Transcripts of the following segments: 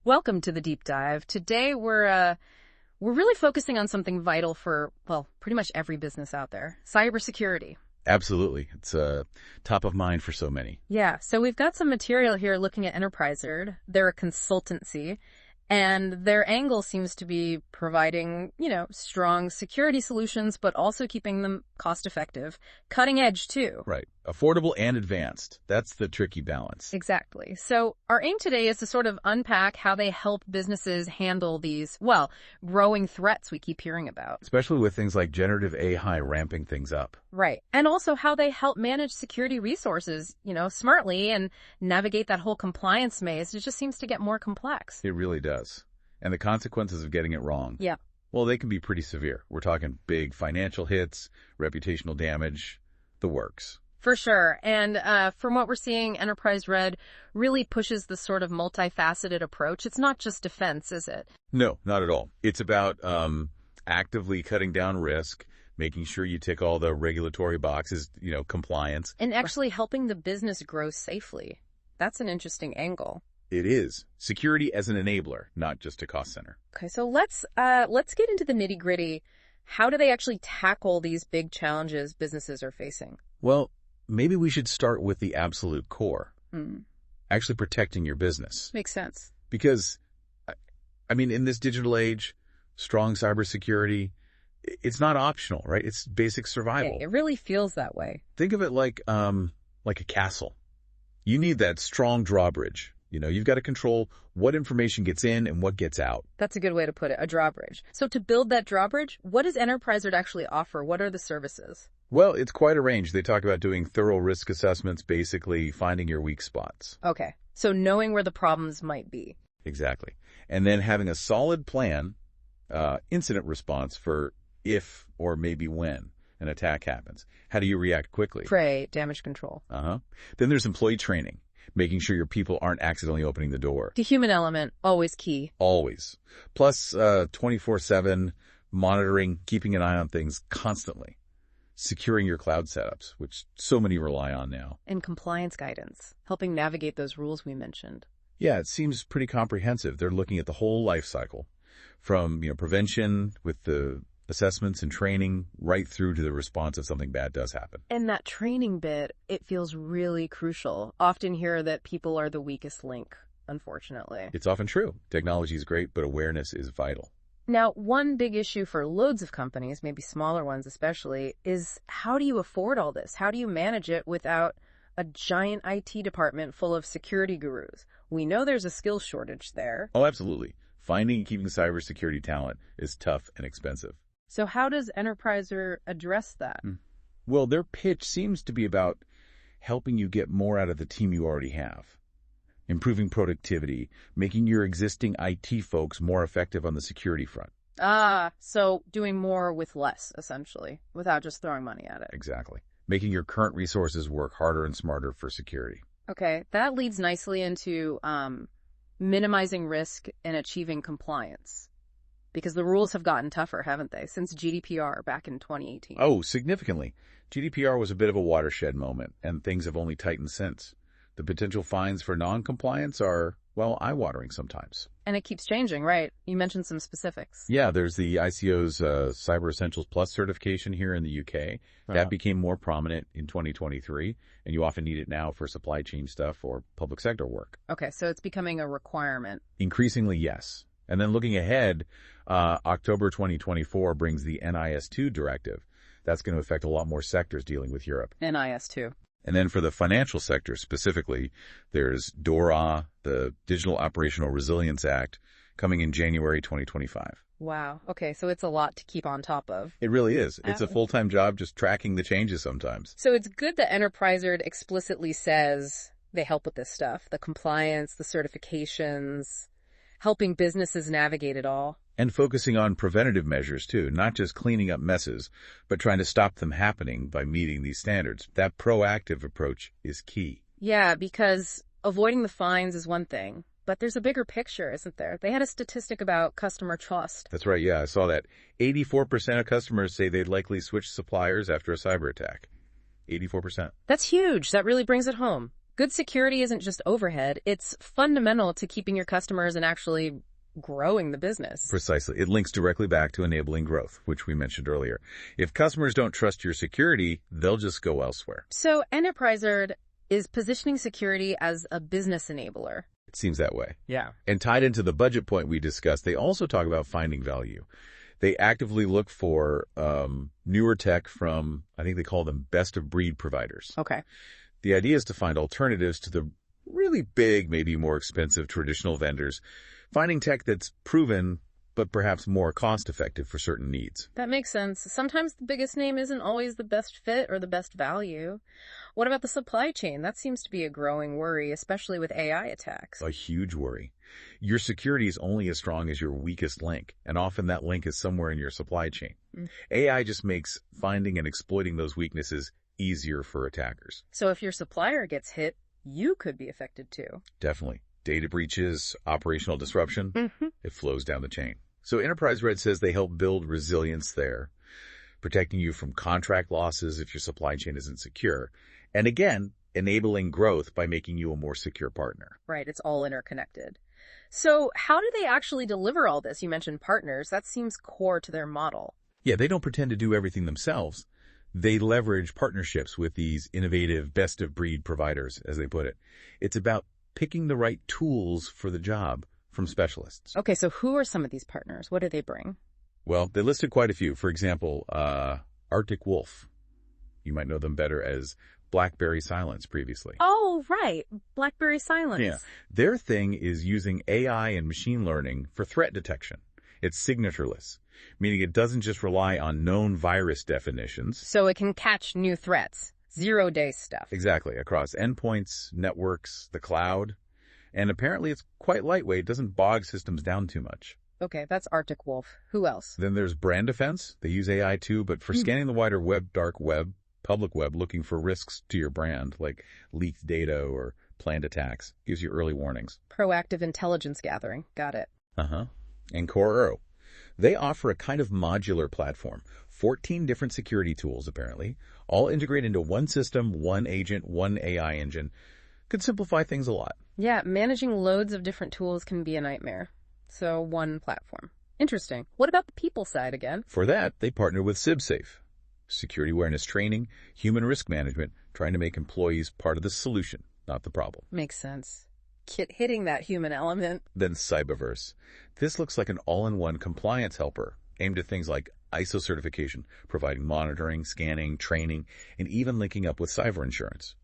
Welcome to the deep dive. Today we're really focusing on something vital for, well, pretty much every business out there, cybersecurity. Absolutely. It's top of mind for so many. Yeah, so we've got some material here looking at EnterpriseRed. They're a consultancy, and their angle seems to be providing, strong security solutions, but also keeping them cost-effective, cutting edge too. Right. Affordable and advanced. That's the tricky balance. Exactly. So our aim today is to sort of unpack how they help businesses handle these, growing threats we keep hearing about. Especially with things like generative AI ramping things up. Right. And also how they help manage security resources, smartly and navigate that whole compliance maze. It just seems to get more complex. It really does. And the consequences of getting it wrong. Yeah. Well, they can be pretty severe. We're talking big financial hits, reputational damage, the works. For sure. And from what we're seeing, EnterpriseRed really pushes this sort of multifaceted approach. It's not just defense, is it? No, not at all. It's about actively cutting down risk, making sure you tick all the regulatory boxes, compliance. And actually helping the business grow safely. That's an interesting angle. It is. Security as an enabler, not just a cost center. Okay, so let's get into the nitty-gritty. How do they actually tackle these big challenges businesses are facing? Well, maybe we should start with the absolute core. Actually protecting your business. Makes sense. Because, in this digital age, strong cybersecurity, it's not optional, right? It's basic survival. Yeah, it really feels that way. Think of it like a castle. You need that strong drawbridge. You've got to control what information gets in and what gets out. That's a good way to put it, a drawbridge. So to build that drawbridge, what does EnterpriseRed actually offer? What are the services? Well, it's quite a range. They talk about doing thorough risk assessments, basically finding your weak spots. Okay, so knowing where the problems might be. Exactly. And then having a solid plan, incident response for if or maybe when an attack happens. How do you react quickly? Prey, damage control. Then there's employee training, making sure your people aren't accidentally opening the door. The human element, always key. Always. Plus 24/7 monitoring, keeping an eye on things constantly. Securing your cloud setups, which so many rely on now. And compliance guidance, helping navigate those rules we mentioned. Yeah, it seems pretty comprehensive. They're looking at the whole life cycle, from prevention with the assessments and training right through to the response if something bad does happen. And that training bit, it feels really crucial. Often hear that people are the weakest link, unfortunately. It's often true. Technology is great, but awareness is vital. Now, one big issue for loads of companies, maybe smaller ones especially, is how do you afford all this? How do you manage it without a giant IT department full of security gurus? We know there's a skills shortage there. Oh, absolutely. Finding and keeping cybersecurity talent is tough and expensive. So how does EnterpriseRed address that? Well, their pitch seems to be about helping you get more out of the team you already have. Improving productivity, making your existing IT folks more effective on the security front. So doing more with less, essentially, without just throwing money at it. Exactly. Making your current resources work harder and smarter for security. Okay, that leads nicely into minimizing risk and achieving compliance. Because the rules have gotten tougher, haven't they, since GDPR back in 2018? Oh, significantly. GDPR was a bit of a watershed moment, and things have only tightened since. The potential fines for non-compliance are, eye-watering sometimes. And it keeps changing, right? You mentioned some specifics. Yeah, there's the ICO's Cyber Essentials Plus certification here in the UK. That became more prominent in 2023, and you often need it now for supply chain stuff or public sector work. Okay, so it's becoming a requirement. Increasingly, yes. And then looking ahead, October 2024 brings the NIS2 directive. That's going to affect a lot more sectors dealing with Europe. NIS2. And then for the financial sector specifically, there's DORA, the Digital Operational Resilience Act, coming in January 2025. Wow. Okay, so it's a lot to keep on top of. It really is. It's a full-time job just tracking the changes sometimes. So it's good that EnterpriseRed explicitly says they help with this stuff, the compliance, the certifications, helping businesses navigate it all. And focusing on preventative measures, too, not just cleaning up messes, but trying to stop them happening by meeting these standards. That proactive approach is key. Yeah, because avoiding the fines is one thing, but there's a bigger picture, isn't there? They had a statistic about customer trust. That's right, yeah, I saw that. 84% of customers say they'd likely switch suppliers after a cyber attack. 84%. That's huge. That really brings it home. Good security isn't just overhead, it's fundamental to keeping your customers and actually growing the business. Precisely. It links directly back to enabling growth, which we mentioned earlier. If customers don't trust your security, they'll just go elsewhere. So EnterpriseRed is positioning security as a business enabler. It seems that way. Yeah. And tied into the budget point we discussed, they also talk about finding value. They actively look for newer tech from, I think they call them best-of-breed providers. Okay. The idea is to find alternatives to the really big, maybe more expensive traditional vendors, finding tech that's proven but perhaps more cost-effective for certain needs. That makes sense. Sometimes the biggest name isn't always the best fit or the best value. What about the supply chain? That seems to be a growing worry, especially with AI attacks. A huge worry. Your security is only as strong as your weakest link, and often that link is somewhere in your supply chain. AI just makes finding and exploiting those weaknesses easier for attackers. So if your supplier gets hit, you could be affected too. Definitely. Data breaches, operational disruption, it flows down the chain. So EnterpriseRed says they help build resilience there, protecting you from contract losses if your supply chain isn't secure, and again, enabling growth by making you a more secure partner. Right, it's all interconnected. So how do they actually deliver all this? You mentioned partners. That seems core to their model. Yeah, they don't pretend to do everything themselves. They leverage partnerships with these innovative best-of-breed providers, as they put it. It's about picking the right tools for the job from specialists. Okay, so who are some of these partners? What do they bring? Well, they listed quite a few. For example, Arctic Wolf. You might know them better as BlackBerry Silence previously. Oh, right. BlackBerry Silence. Yeah. Their thing is using AI and machine learning for threat detection. It's signatureless, meaning it doesn't just rely on known virus definitions. So it can catch new threats. Zero-day stuff. Exactly. Across endpoints, networks, the cloud. And apparently it's quite lightweight. It doesn't bog systems down too much. Okay, that's Arctic Wolf. Who else? Then there's Brand Defense. They use AI too, but for scanning the wider web, dark web, public web, looking for risks to your brand, like leaked data or planned attacks. Gives you early warnings. Proactive intelligence gathering. Got it. And Core. They offer a kind of modular platform. 14 different security tools, apparently, all integrate into one system, one agent, one AI engine. Could simplify things a lot. Yeah, managing loads of different tools can be a nightmare. So one platform. Interesting. What about the people side again? For that, they partner with SibSafe. Security awareness training, human risk management, trying to make employees part of the solution, not the problem. Makes sense. Hitting that human element. Then Cyberverse. This looks like an all-in-one compliance helper aimed at things like ISO certification, providing monitoring, scanning, training, and even linking up with cyber insurance.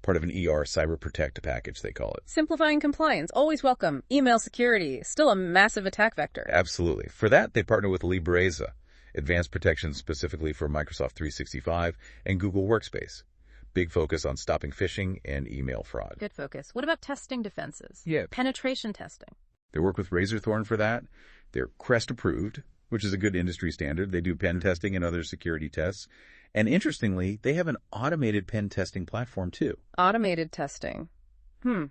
Part of an ER Cyber Protect package, they call it. Simplifying compliance. Always welcome. Email security. Still a massive attack vector. Absolutely. For that, they partner with Libreza, advanced protection specifically for Microsoft 365 and Google Workspace. Big focus on stopping phishing and email fraud. Good focus. What about testing defenses? Yeah. Penetration testing. They work with Razorthorn for that. They're CREST approved, which is a good industry standard. They do pen testing and other security tests. And interestingly, they have an automated pen testing platform too. Automated testing. And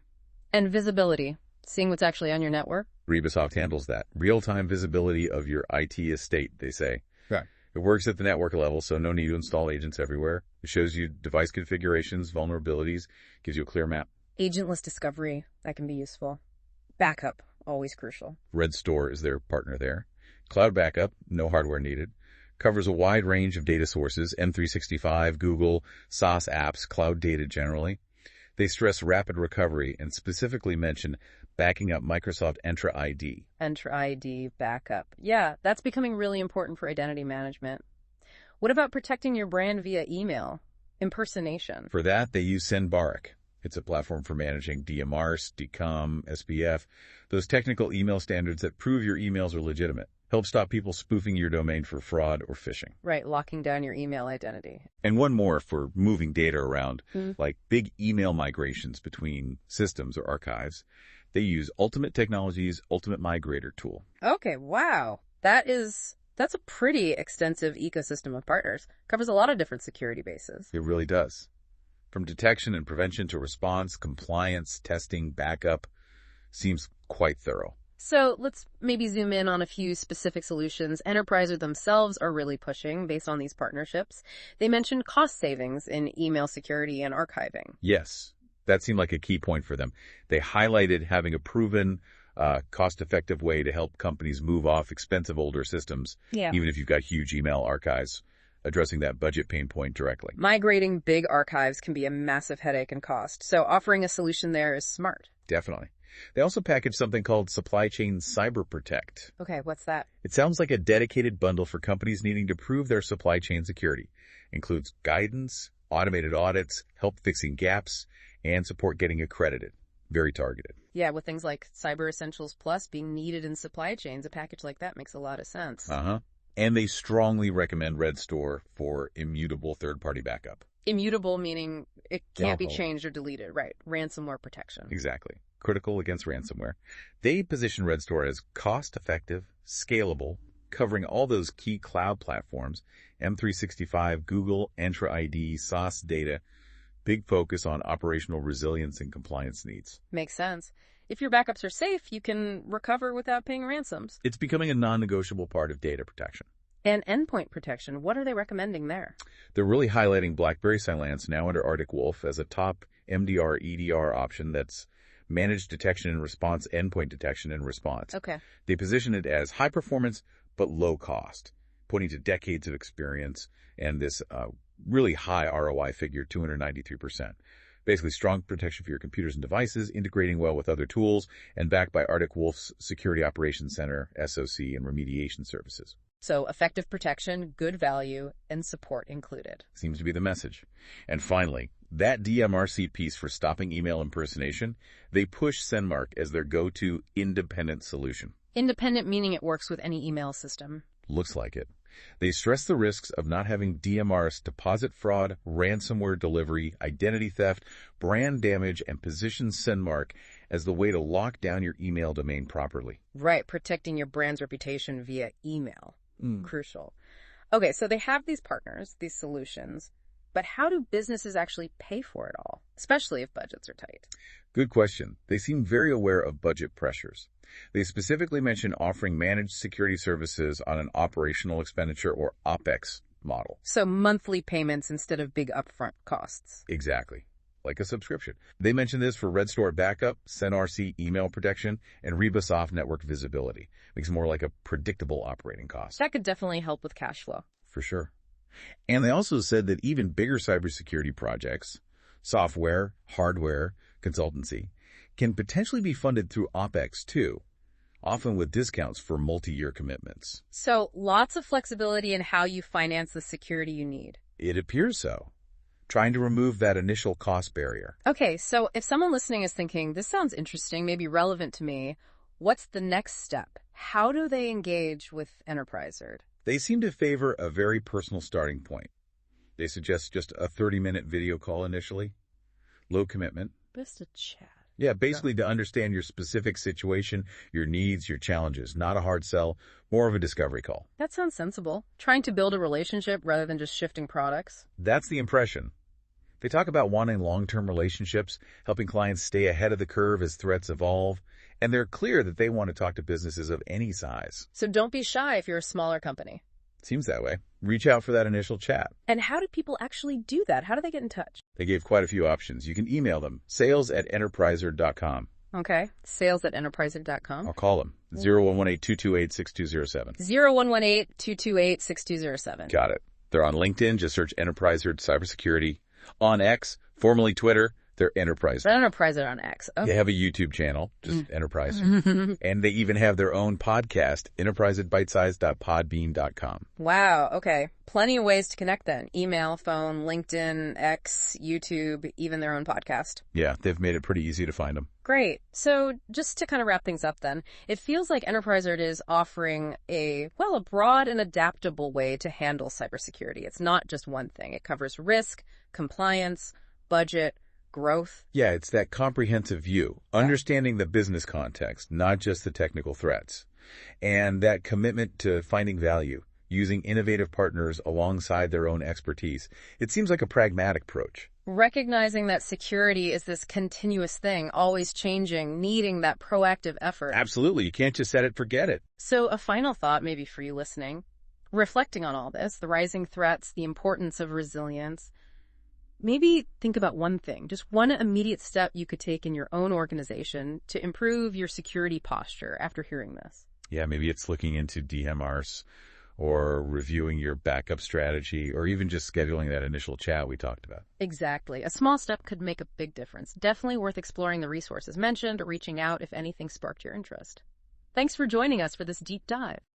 visibility. Seeing what's actually on your network. Ribasoft handles that. Real-time visibility of your IT estate, they say. Right. It works at the network level, so no need to install agents everywhere. It shows you device configurations, vulnerabilities, gives you a clear map. Agentless discovery. That can be useful. Backup. Always crucial. Red Store is their partner there. Cloud backup, no hardware needed. Covers a wide range of data sources, M365, Google, SaaS apps, cloud data generally. They stress rapid recovery and specifically mention backing up Microsoft Entra ID. Entra ID backup. Yeah, that's becoming really important for identity management. What about protecting your brand via email? Impersonation. For that, they use SendBaric. It's a platform for managing DMARC, DCOM, SPF, those technical email standards that prove your emails are legitimate. Help stop people spoofing your domain for fraud or phishing. Right, locking down your email identity. And one more for moving data around, like big email migrations between systems or archives. They use Ultimate Technologies' Ultimate Migrator tool. Okay, wow. That's a pretty extensive ecosystem of partners. Covers a lot of different security bases. It really does. From detection and prevention to response, compliance, testing, backup, seems quite thorough. So let's maybe zoom in on a few specific solutions EnterpriseRed themselves are really pushing based on these partnerships. They mentioned cost savings in email security and archiving. Yes. That seemed like a key point for them. They highlighted having a proven, cost-effective way to help companies move off expensive older systems, even if you've got huge email archives, addressing that budget pain point directly. Migrating big archives can be a massive headache and cost, so offering a solution there is smart. Definitely. They also packaged something called Supply Chain Cyber Protect. Okay, what's that? It sounds like a dedicated bundle for companies needing to prove their supply chain security. Includes guidance, automated audits, help fixing gaps, and support getting accredited. Very targeted. Yeah, with things like Cyber Essentials Plus being needed in supply chains, a package like that makes a lot of sense. And they strongly recommend Red Store for immutable third-party backup. Immutable meaning it can't be changed or deleted, right? Ransomware protection. Exactly. Critical against ransomware. They position Red Store as cost-effective, scalable, covering all those key cloud platforms, M365, Google, Entra ID, SaaS data, big focus on operational resilience and compliance needs. Makes sense. If your backups are safe, you can recover without paying ransoms. It's becoming a non-negotiable part of data protection. And endpoint protection, what are they recommending there? They're really highlighting BlackBerry Cylance, now under Arctic Wolf, as a top MDR EDR option that's managed detection and response, endpoint detection and response. Okay. They position it as high performance but low cost, pointing to decades of experience and this really high ROI figure, 293%. Basically, strong protection for your computers and devices, integrating well with other tools, and backed by Arctic Wolf's Security Operations Center, SOC, and remediation services. So effective protection, good value, and support included. Seems to be the message. And finally, that DMRC piece for stopping email impersonation, they push SendMark as their go-to independent solution. Independent meaning it works with any email system. Looks like it. They stress the risks of not having DMRs, deposit fraud, ransomware delivery, identity theft, brand damage, and position SendMark as the way to lock down your email domain properly. Right, protecting your brand's reputation via email. Crucial. Okay, so they have these partners, these solutions, but how do businesses actually pay for it all, especially if budgets are tight? Good question. They seem very aware of budget pressures. They specifically mention offering managed security services on an operational expenditure or OPEX model. So monthly payments instead of big upfront costs. Exactly. Like a subscription. They mention this for Red Store backup, SendRC email protection, and RebaSoft network visibility. Makes it more like a predictable operating cost. That could definitely help with cash flow. For sure. And they also said that even bigger cybersecurity projects, software, hardware, consultancy, can potentially be funded through OPEX too, often with discounts for multi-year commitments. So lots of flexibility in how you finance the security you need. It appears so. Trying to remove that initial cost barrier. Okay, so if someone listening is thinking, this sounds interesting, maybe relevant to me, what's the next step? How do they engage with EnterpriseRed? They seem to favor a very personal starting point. They suggest just a 30-minute video call initially. Low commitment. Just a chat. Yeah, basically to understand your specific situation, your needs, your challenges. Not a hard sell, more of a discovery call. That sounds sensible. Trying to build a relationship rather than just shifting products. That's the impression. They talk about wanting long-term relationships, helping clients stay ahead of the curve as threats evolve, and they're clear that they want to talk to businesses of any size. So don't be shy if you're a smaller company. Seems that way. Reach out for that initial chat. And how do people actually do that? How do they get in touch? They gave quite a few options. You can email them, sales@enterpriser.com. Okay, sales@enterpriser.com. Or call them, 0118-228-6207. 0118-228-6207. Got it. They're on LinkedIn. Just search EnterpriseRed Cybersecurity. On X, formerly Twitter, they're EnterpriseRed. EnterpriseRed on X. Okay. They have a YouTube channel, just EnterpriseRed. And they even have their own podcast, enterpriseatbitesize.podbean.com. Wow, okay. Plenty of ways to connect then. Email, phone, LinkedIn, X, YouTube, even their own podcast. Yeah, they've made it pretty easy to find them. Great. So just to kind of wrap things up then, it feels like EnterpriseRed is offering a broad and adaptable way to handle cybersecurity. It's not just one thing. It covers risk, compliance, budget, growth. Yeah, it's that comprehensive view, understanding the business context, not just the technical threats, and that commitment to finding value, using innovative partners alongside their own expertise. It seems like a pragmatic approach. Recognizing that security is this continuous thing, always changing, needing that proactive effort. Absolutely. You can't just set it, forget it. So a final thought maybe for you listening, reflecting on all this, the rising threats, the importance of resilience. maybe think about one thing, just one immediate step you could take in your own organization to improve your security posture after hearing this. Yeah, maybe it's looking into DMRs or reviewing your backup strategy or even just scheduling that initial chat we talked about. Exactly. A small step could make a big difference. Definitely worth exploring the resources mentioned or reaching out if anything sparked your interest. Thanks for joining us for this deep dive.